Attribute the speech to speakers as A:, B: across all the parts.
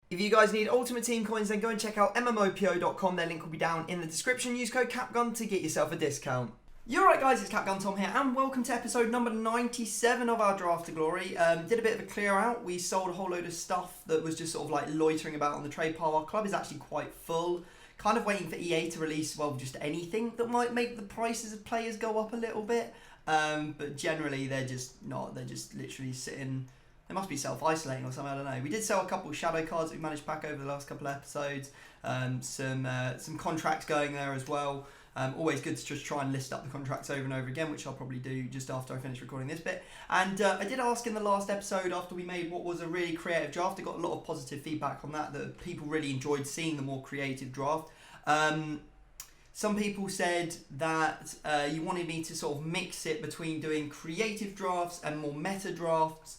A: If you guys need Ultimate Team coins, then go and check out MMOPO.com. Their link will be down in the description. Use code CAPGUN to get yourself a discount. You're right, guys, it's CapGun Tom here, and welcome to episode number 97 of our Draft to Glory. Did a bit of a clear out. We sold a whole load of stuff that was just sort of like loitering about on the trade pile. Our club is actually quite full. Kind of waiting for EA to release, well, just anything that might make the prices of players go up a little bit. But generally, they're just not. They're just literally sitting. They must be self-isolating or something, I don't know. We did sell a couple of shadow cards that we managed to pack over the last couple of episodes. Some contracts going there as well. Always good to just try and list up the contracts over and over again, which I'll probably do just after I finish recording this bit. And I did ask in the last episode, after we made what was a really creative draft, I got a lot of positive feedback on that people really enjoyed seeing the more creative draft. Some people said that you wanted me to sort of mix it between doing creative drafts and more meta drafts.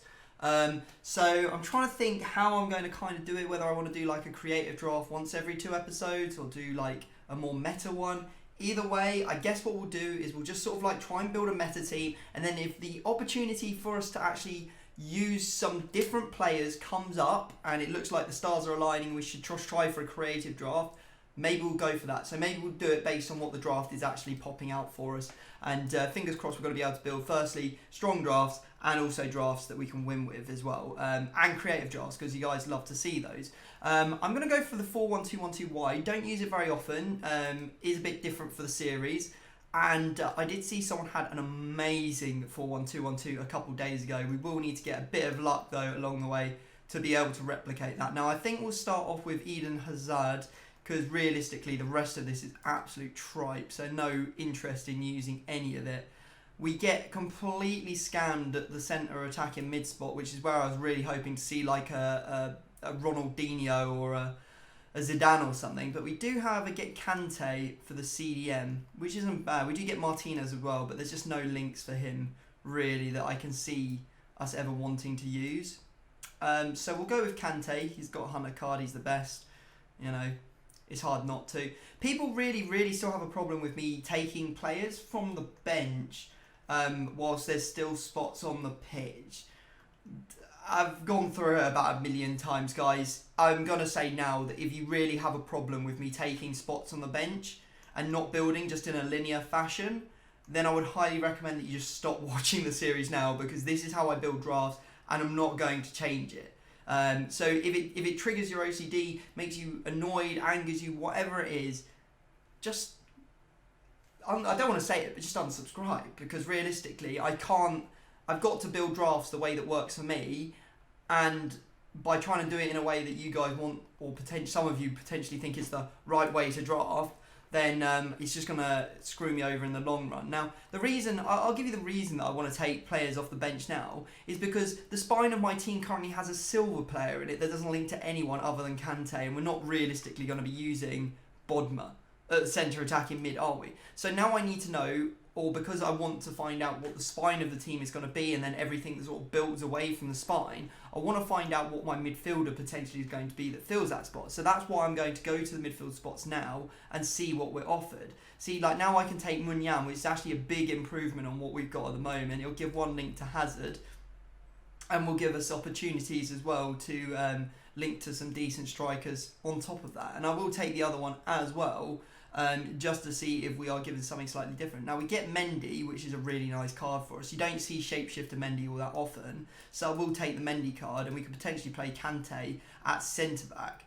A: So I'm trying to think how I'm going to kind of do it, whether I want to do like a creative draft once every 2 episodes or do like a more meta one. Either way, I guess what we'll do is we'll just sort of like try and build a meta team, and then if the opportunity for us to actually use some different players comes up and it looks like the stars are aligning, we should just try for a creative draft, maybe we'll go for that. So maybe we'll do it based on what the draft is actually popping out for us. And fingers crossed we're going to be able to build, firstly, strong drafts and also drafts that we can win with as well. And creative drafts, because you guys love to see those. I'm going to go for the 4-1-2-1-2 wide. Don't use it very often. Is a bit different for the series. And I did see someone had an amazing 4-1-2-1-2 a couple days ago. We will need to get a bit of luck, though, along the way to be able to replicate that. Now, I think we'll start off with Eden Hazard, because realistically the rest of this is absolute tripe, so no interest in using any of it. We get completely scammed at the centre attacking mid spot, which is where I was really hoping to see like a Ronaldinho or a Zidane or something. But we do have a get Kante for the CDM, which isn't bad. We do get Martinez as well, but there's just no links for him really that I can see us ever wanting to use. So we'll go with Kante. He's got a Hunter card, he's the best, you know. It's hard not to. People really still have a problem with me taking players from the bench whilst there's still spots on the pitch. I've gone through it about 1 million times, guys. I'm going to say now that if you really have a problem with me taking spots on the bench and not building just in a linear fashion, then I would highly recommend that you just stop watching the series now, because this is how I build drafts and I'm not going to change it. So if it triggers your OCD, makes you annoyed, angers you, whatever it is, just, I don't want to say it, but just unsubscribe, because realistically I've got to build drafts the way that works for me, and by trying to do it in a way that you guys want, or some of you potentially think is the right way to draft, then it's just going to screw me over in the long run. Now, the reason, I'll give you the reason that I want to take players off the bench now, is because the spine of my team currently has a silver player in it that doesn't link to anyone other than Kante, and we're not realistically going to be using Bodmer at the centre attacking mid, are we? So now I need to know, or because I want to find out what the spine of the team is going to be, and then everything that sort of builds away from the spine, I want to find out what my midfielder potentially is going to be that fills that spot. So that's why I'm going to go to the midfield spots now and see what we're offered. See, like now I can take Munyan, which is actually a big improvement on what we've got at the moment. It'll give one link to Hazard, and will give us opportunities as well to link to some decent strikers on top of that. And I will take the other one as well, just to see if we are given something slightly different. Now we get Mendy, which is a really nice card for us. You don't see Shapeshifter Mendy all that often, so I will take the Mendy card, and we could potentially play Kante at centre-back.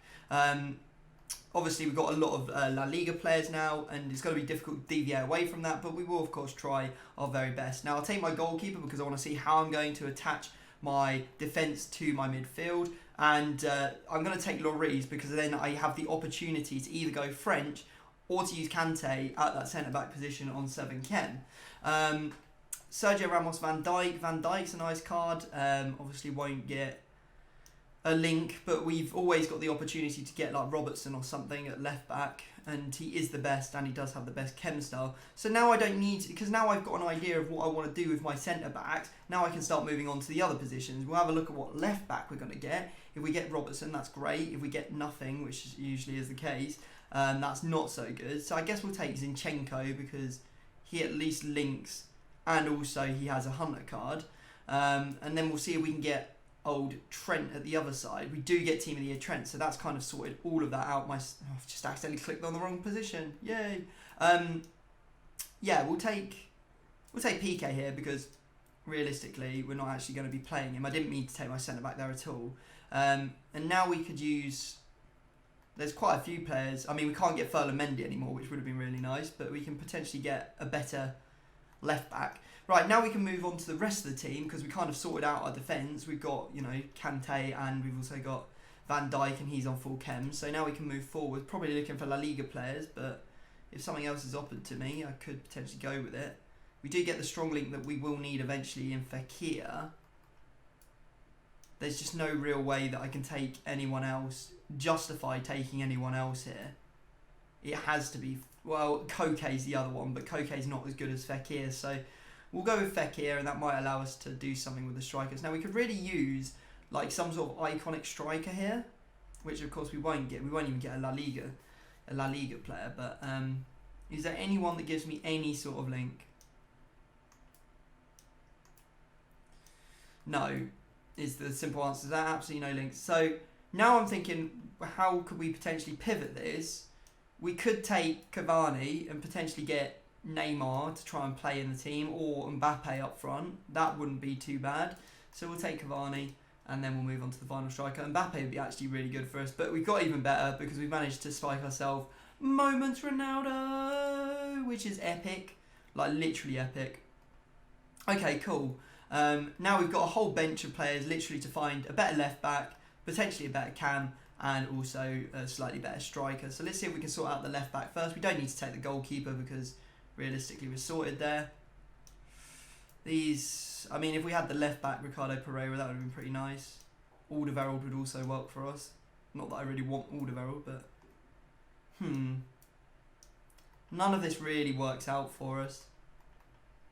A: Obviously we've got a lot of La Liga players now, and it's going to be difficult to deviate away from that, but we will of course try our very best. Now I'll take my goalkeeper because I want to see how I'm going to attach my defence to my midfield, and I'm going to take Lloris because then I have the opportunity to either go French or to use Kante at that centre-back position on 7 Ken. Sergio Ramos Van Dijk. Van Dijk's a nice card. Obviously won't get a link, but we've always got the opportunity to get like Robertson or something at left-back, and he is the best, and he does have the best chem style. So now I don't need, because now I've got an idea of what I want to do with my centre-backs, now I can start moving on to the other positions. We'll have a look at what left-back we're going to get. If we get Robertson, that's great. If we get nothing, which usually is the case, that's not so good. So I guess we'll take Zinchenko because he at least links, and also he has a Hunter card. And then we'll see if we can get old Trent at the other side. We do get Team of the Year Trent, so that's kind of sorted all of that out. I've just accidentally clicked on the wrong position. Yay! Yeah, we'll take PK here because realistically we're not actually going to be playing him. I didn't mean to take my centre back there at all. And now we could use. There's quite a few players. I mean, we can't get Ferland Mendy anymore, which would have been really nice, but we can potentially get a better left back. Right, now we can move on to the rest of the team because we kind of sorted out our defence. We've got, you know, Kante, and we've also got Van Dijk, and he's on full chem. So now we can move forward, probably looking for La Liga players, but if something else is offered to me, I could potentially go with it. We do get the strong link that we will need eventually in Fekir. There's just no real way that I can take anyone else, justify taking anyone else here. It has to be, well, Koke's the other one, but Koke's not as good as Fekir, so we'll go with Fekir, and that might allow us to do something with the strikers. Now, we could really use like some sort of iconic striker here, which of course we won't get. We won't even get a La Liga player, but is there anyone that gives me any sort of link? No, is the simple answer. There's absolutely no links. So now I'm thinking, how could we potentially pivot this? We could take Cavani and potentially get Neymar to try and play in the team, or Mbappe up front. That wouldn't be too bad. So we'll take Cavani, and then we'll move on to the final striker. Mbappe would be actually really good for us, but we've got even better because we've managed to spike ourselves Moments Ronaldo, which is epic, like literally epic. Okay, cool. Now we've got a whole bench of players literally to find a better left back, potentially a better cam, and also a slightly better striker. So let's see if we can sort out the left back first. We don't need to take the goalkeeper because realistically we're sorted there. These, I mean, if we had the left back Ricardo Pereira, that would have been pretty nice. Alderweireld would also work for us. Not that I really want Alderweireld, but none of this really works out for us.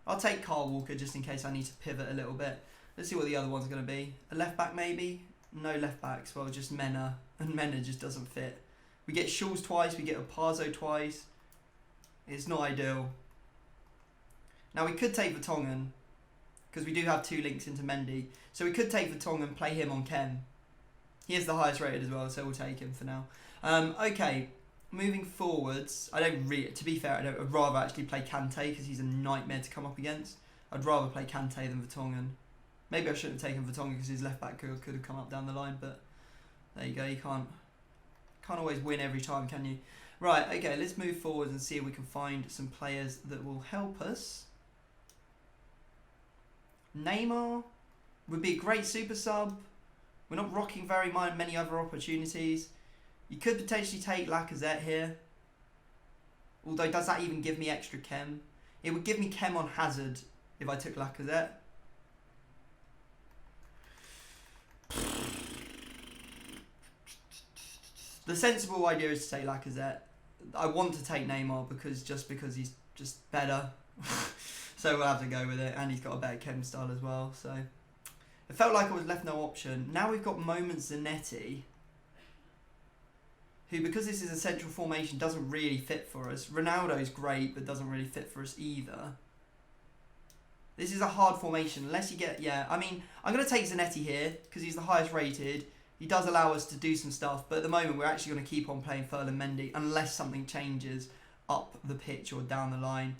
A: I'll take Carl Walker just in case I need to pivot a little bit. Let's see what the other one's going to be. A left back maybe? No left backs. Well, just Mena. And Mena just doesn't fit. We get Schulz twice. We get Opazzo twice. It's not ideal. Now we could take Vertonghen, because we do have 2 links into Mendy. So we could take Vertonghen, play him on Ken. He is the highest rated as well, so we'll take him for now. Okay. Moving forwards, to be fair, I'd rather actually play Kante because he's a nightmare to come up against. I'd rather play Kante than Vertonghen. Maybe I shouldn't have taken Vertonghen because his left back could have come up down the line, but there you go. You can't always win every time, can you? Right, okay, let's move forward and see if we can find some players that will help us. Neymar would be a great super sub. We're not rocking very many other opportunities. You could potentially take Lacazette here. Although, does that even give me extra chem? It would give me chem on Hazard if I took Lacazette. The sensible idea is to take Lacazette. I want to take Neymar because he's just better. So we'll have to go with it. And he's got a better chem style as well. So it felt like I was left no option. Now we've got Moments Zanetti, who, because this is a central formation, doesn't really fit for us. Ronaldo's great, but doesn't really fit for us either. This is a hard formation, unless you get, I mean, I'm going to take Zanetti here, because he's the highest rated. He does allow us to do some stuff, but at the moment, we're actually going to keep on playing Ferland Mendy, unless something changes up the pitch or down the line.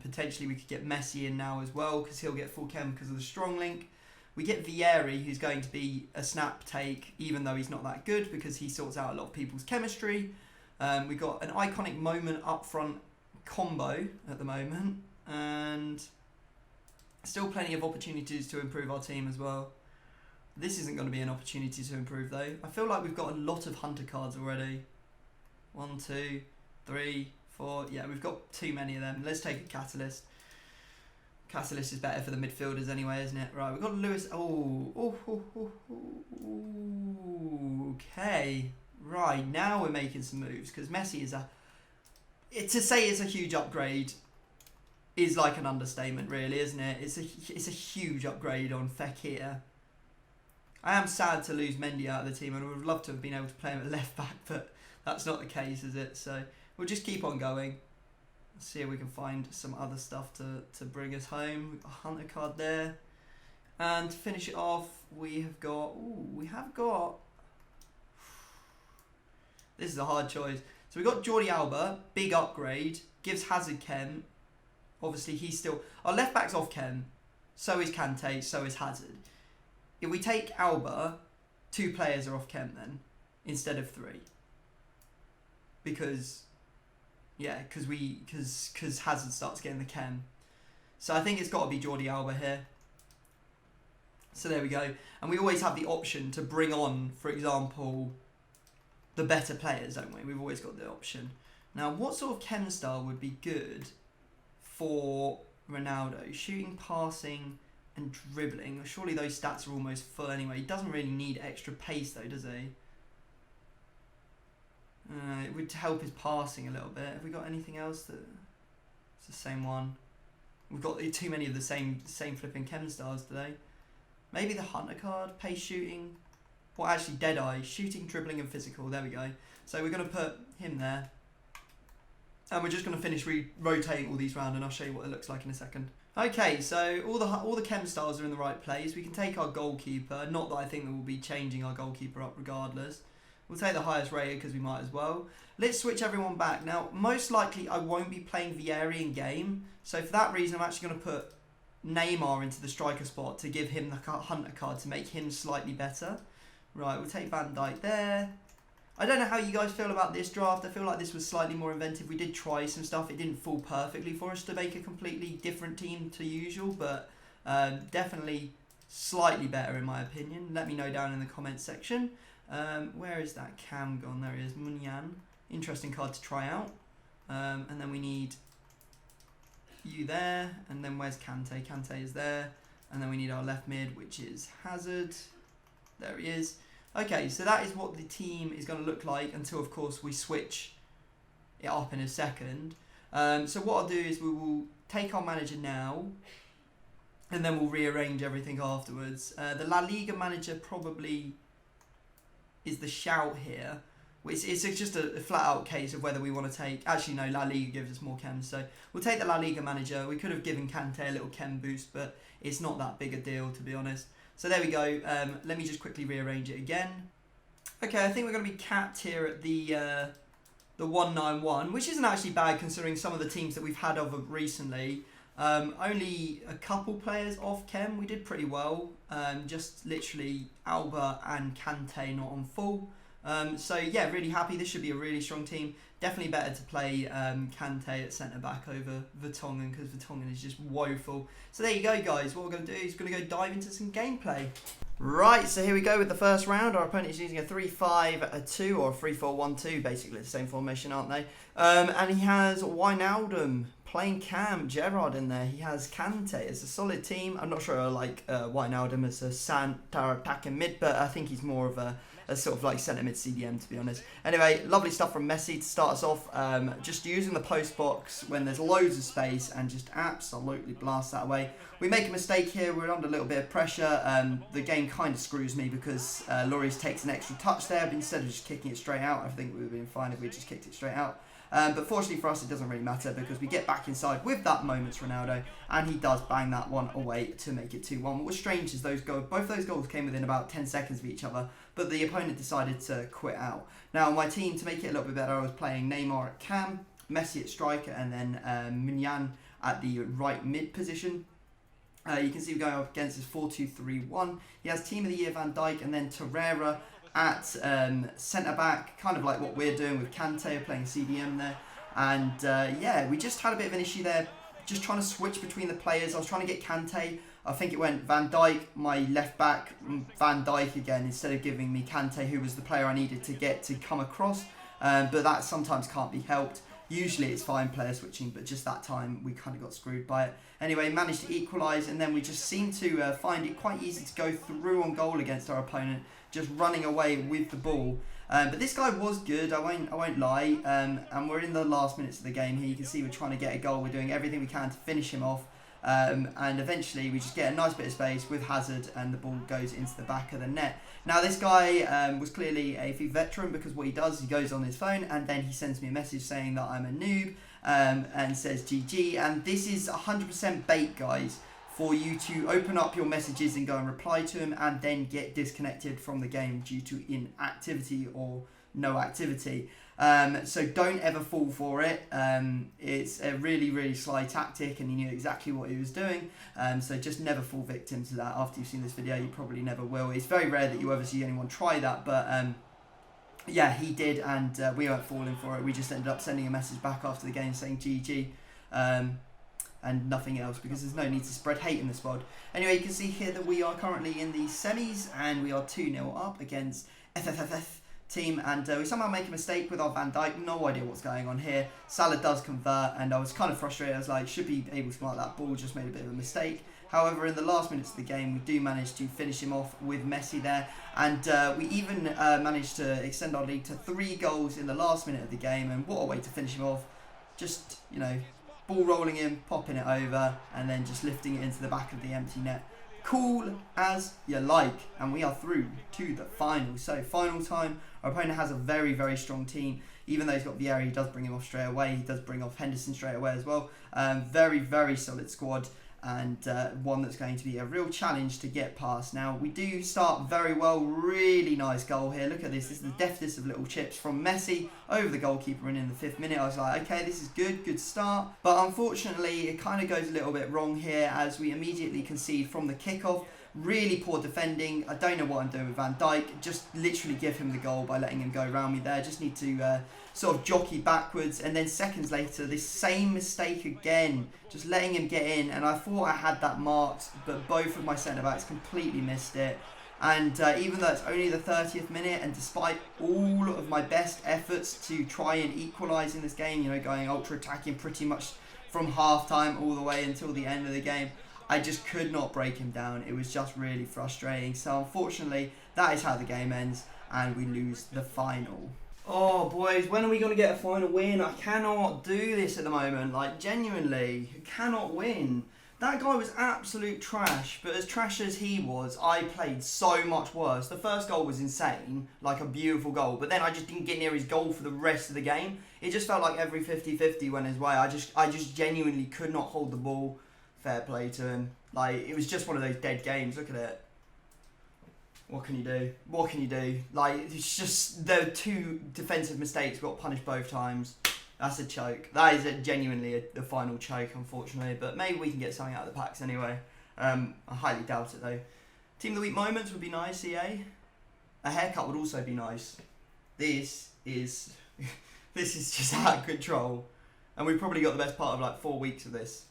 A: Potentially, we could get Messi in now as well, because he'll get full chem because of the strong link. We get Vieri, who's going to be a snap take, even though he's not that good, because he sorts out a lot of people's chemistry. We've got an iconic moment up front combo at the moment, and still plenty of opportunities to improve our team as well. This isn't going to be an opportunity to improve, though. I feel like we've got a lot of Hunter cards already. 1, 2, 3, 4. Yeah, we've got too many of them. Let's take a Catalyst. Catalyst is better for the midfielders anyway, isn't it? Right, we've got Lewis. Okay. Right, now we're making some moves, because Messi is to say it's a huge upgrade is like an understatement, really, isn't it? It's a huge upgrade on Fekir. I am sad to lose Mendy out of the team, and I would love to have been able to play him at left back, but that's not the case, is it? So we'll just keep on going. See if we can find some other stuff to bring us home. A Hunter card there. And to finish it off, we have got. This is a hard choice. So we've got Jordi Alba, big upgrade, gives Hazard chem. Obviously, he's still... Our left back's off chem, so is Kante, so is Hazard. If we take Alba, 2 players are off chem then, instead of 3. Because Hazard starts getting the chem. So I think it's got to be Jordi Alba here. So there we go. And we always have the option to bring on, for example, the better players, don't we? We've always got the option. Now, what sort of chem style would be good for Ronaldo? Shooting, passing, and dribbling. Surely those stats are almost full anyway. He doesn't really need extra pace though, does he? It would help his passing a little bit. Have we got anything else that... It's the same one. We've got too many of the same flipping chem styles today. Maybe the Hunter card, pace shooting. Well, actually, Deadeye, shooting, dribbling, and physical. There we go. So we're going to put him there. And we're just going to finish rotating all these round, and I'll show you what it looks like in a second. Okay, so all the chem styles are in the right place. We can take our goalkeeper. Not that I think that we'll be changing our goalkeeper up regardless. We'll take the highest rated because we might as well. Let's switch everyone back. Now, most likely I won't be playing Vieri in game. So for that reason, I'm actually going to put Neymar into the striker spot to give him the Hunter card to make him slightly better. Right, we'll take Van Dijk there. I don't know how you guys feel about this draft. I feel like this was slightly more inventive. We did try some stuff. It didn't fall perfectly for us to make a completely different team to usual, but definitely slightly better in my opinion. Let me know down in the comments section. Where is that cam gone? There he is, Munyan. Interesting card to try out. And then we need you there. And then where's Kante? Kante is there. And then we need our left mid, which is Hazard. There he is. Okay, so that is what the team is going to look like until, of course, we switch it up in a second. So what I'll do is we will take our manager now, and then we'll rearrange everything afterwards. The La Liga manager probably is the shout here. It's just a flat-out case of whether we want to take... Actually, no, La Liga gives us more chems, so we'll take the La Liga manager. We could have given Kante a little chem boost, but it's not that big a deal, to be honest. So there we go. Let me just quickly rearrange it again. Okay, I think we're going to be capped here at the 191, which isn't actually bad considering some of the teams that we've had of recently. Only a couple players off chem. We did pretty well. Just literally Alba and Kante not on full. So yeah, really happy. This should be a really strong team. Definitely better to play Kante at centre-back over Vertonghen because Vertonghen is just woeful. So there you go, guys. What we're going to do is going to go dive into some gameplay. Right, so here we go with the first round. Our opponent is using a 3-5-2 or a 3-4-1-2, basically the same formation, aren't they? And he has Wijnaldum playing Cam, Gerrard in there. He has Kante. It's a solid team. I'm not sure I like Wijnaldum as a centre attacking mid, but I think he's more of a sort of like centre mid CDM, to be honest. Anyway, lovely stuff from Messi to start us off. Just using the post box when there's loads of space and just absolutely blast that away. We make a mistake here. We're under a little bit of pressure. The game kind of screws me because Lloris takes an extra touch there, but instead of just kicking it straight out, I think we would have been fine if we just kicked it straight out. But fortunately for us, it doesn't really matter because we get back inside with that moment's Ronaldo, and he does bang that one away to make it 2-1. What was strange is both those goals came within about 10 seconds of each other, but the opponent decided to quit out. Now, my team, to make it a little bit better, I was playing Neymar at cam, Messi at striker, and then Munyan at the right mid position. You can see we're going up against his 4-2-3-1. He has Team of the Year Van Dijk, and then Torreira at centre-back, kind of like what we're doing with Kante, playing CDM there. And yeah, we just had a bit of an issue there, just trying to switch between the players. I was trying to get Kante. I think it went Van Dijk, my left back, Van Dijk again, instead of giving me Kante, who was the player I needed to get to come across. But that sometimes can't be helped. Usually it's fine player switching, but just that time we kind of got screwed by it. Anyway, managed to equalise, and then we just seemed to find it quite easy to go through on goal against our opponent, just running away with the ball. But this guy was good, I won't lie, and we're in the last minutes of the game here. You can see we're trying to get a goal, we're doing everything we can to finish him off, and eventually we just get a nice bit of space with Hazard and the ball goes into the back of the net. Now this guy was clearly a FIFA veteran because what he does, he goes on his phone and then he sends me a message saying that I'm a noob and says GG, and this is 100% bait, guys. for you to open up your messages and go and reply to him and then get disconnected from the game due to inactivity or no activity. So don't ever fall for it. It's a really, really sly tactic, and he knew exactly what he was doing. So just never fall victim to that. After you've seen this video, you probably never will. It's very rare that you ever see anyone try that, but yeah, he did, and we weren't falling for it. We just ended up sending a message back after the game saying GG. And nothing else, because there's no need to spread hate in the squad. Anyway, you can see here that we are currently in the semis, and we are 2-0 up against FFFF team, and we somehow make a mistake with our Van Dijk. No idea what's going on here. Salah does convert, and I was kind of frustrated. I was like, should be able to mark that ball, just made a bit of a mistake. However, in the last minutes of the game, we do manage to finish him off with Messi there, and we even managed to extend our lead to 3 goals in the last minute of the game, and what a way to finish him off. Just, you know, ball rolling in, popping it over, and then just lifting it into the back of the empty net. Cool as you like, and we are through to the final. So final time, our opponent has a very, very strong team. Even though he's got Vieira, he does bring him off straight away. He does bring off Henderson straight away as well. Very, very solid squad, and one that's going to be a real challenge to get past. Now, we do start very well. Really nice goal here. Look at this. This is the deftest of little chips from Messi over the goalkeeper, and in the 5th minute I was like, okay, this is good start. But unfortunately, it kind of goes a little bit wrong here as we immediately concede from the kickoff. Really poor defending. I don't know what I'm doing with Van Dijk. Just literally give him the goal by letting him go around me there. Just need to sort of jockey backwards, and then seconds later, this same mistake again. Just letting him get in, and I thought I had that marked, but both of my centre-backs completely missed it. And even though it's only the 30th minute, and despite all of my best efforts to try and equalise in this game, you know, going ultra-attacking pretty much from half-time all the way until the end of the game, I just could not break him down. It was just really frustrating. So unfortunately, that is how the game ends, and we lose the final. Oh boys, when are we going to get a final win? I cannot do this at the moment. Like, genuinely, cannot win. That guy was absolute trash, but as trash as he was, I played so much worse. The first goal was insane, like a beautiful goal, but then I just didn't get near his goal for the rest of the game. It just felt like every 50-50 went his way. I just genuinely could not hold the ball. Fair play to him. Like, it was just one of those dead games. Look at it. What can you do? What can you do? Like, it's just the 2 defensive mistakes got punished both times. That's a choke. That is genuinely the final choke, unfortunately. But maybe we can get something out of the packs anyway. I highly doubt it, though. Team of the Week moments would be nice, EA. A haircut would also be nice. This is just out of control. And we've probably got the best part of like 4 weeks of this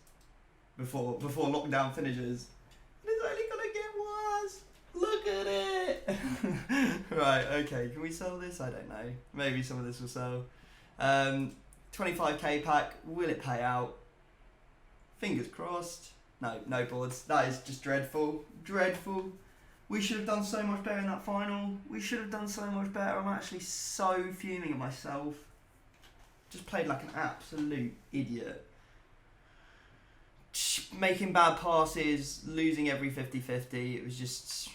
A: before lockdown finishes. It's only gonna get worse. Look at it. Right, okay. Can we sell this? I don't know. Maybe some of this will sell. 25k pack. Will it pay out? Fingers crossed. No boards. That is just dreadful. Dreadful. We should have done so much better in that final. We should have done so much better. I'm actually so fuming at myself. Just played like an absolute idiot. Making bad passes, losing every 50-50. It was just,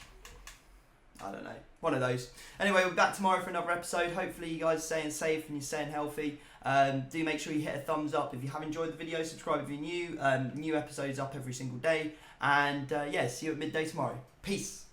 A: I don't know, one of those. Anyway, we'll be back tomorrow for another episode. Hopefully you guys are staying safe and you're staying healthy. Do make sure you hit a thumbs up if you have enjoyed the video. Subscribe if you're new. New episodes up every single day. And yeah, see you at midday tomorrow. Peace.